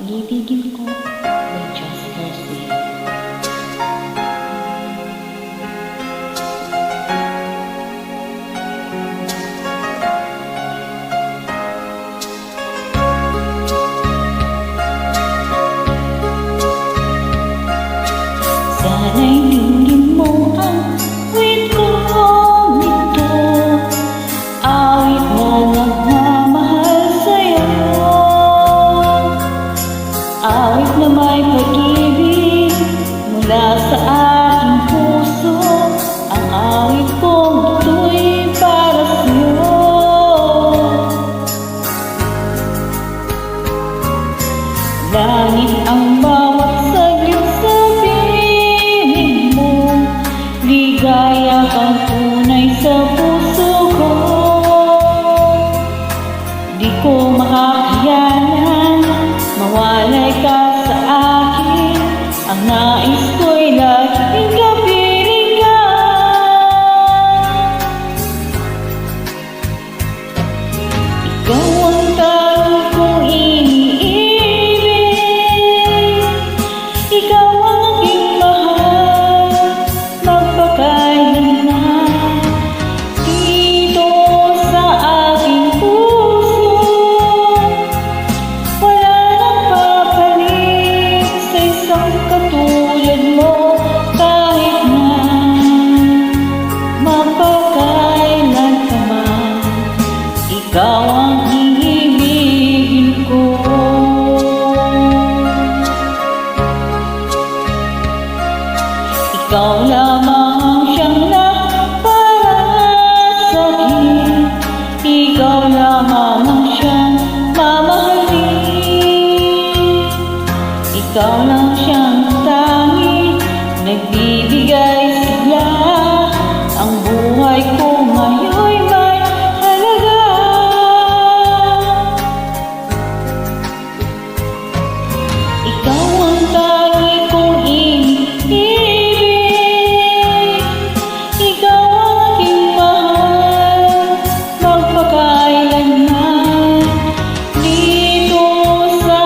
Ibigin ko may just mercy. Sana'y tingin mo ang wait ko nito, awit na nagmamahal sa'yo, awit na may pag-ibig mula sa aking puso. Ang awit kong ito'y para sa'yo. Langit ang bawat saglit sa piling mo, ligaya kang tunay sa puso ko. Di ko makakayanan, mawalay ka sa akin. Ang nais ko'y laging kapiling ka. Ikaw ang tanging kong iniibig, ikaw ang aking mahal, magpakailanman. Dito sa aking puso, wala nang papalit sa isang katulad mo. Kahit na mapakailan pa man, ikaw ang iibigin ko. Ikaw lamang ang siyang nagparasakit, ikaw lamang ang siyang mamahalin. Ikaw lang siyang tanging nagbibigay sigla. Ang buhay ko ngayon'y may halaga. Ikaw ang tanging kong iniibig, ikaw ang aking mahal, magpakailanman. Dito sa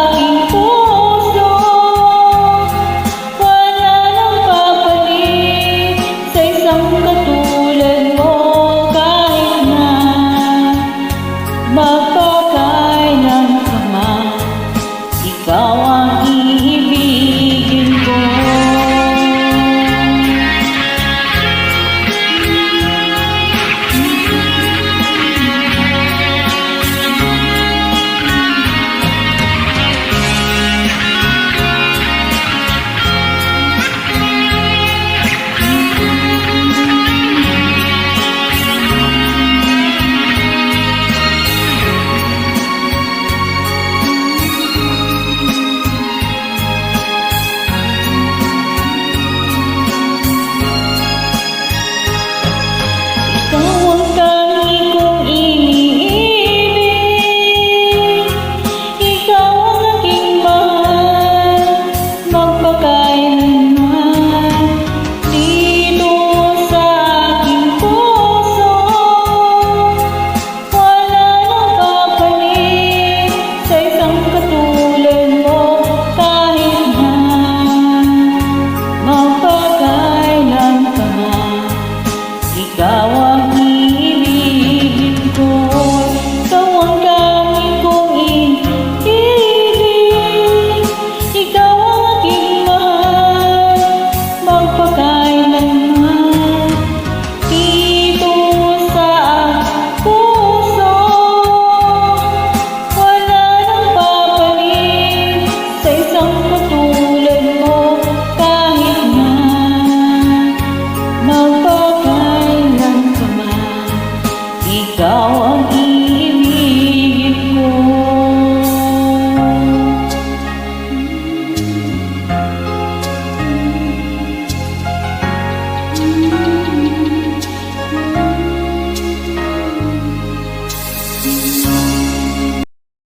aking puso, wala nang papalit sa isang katulad mo. Kahit na magpakailan pa man, ikaw ang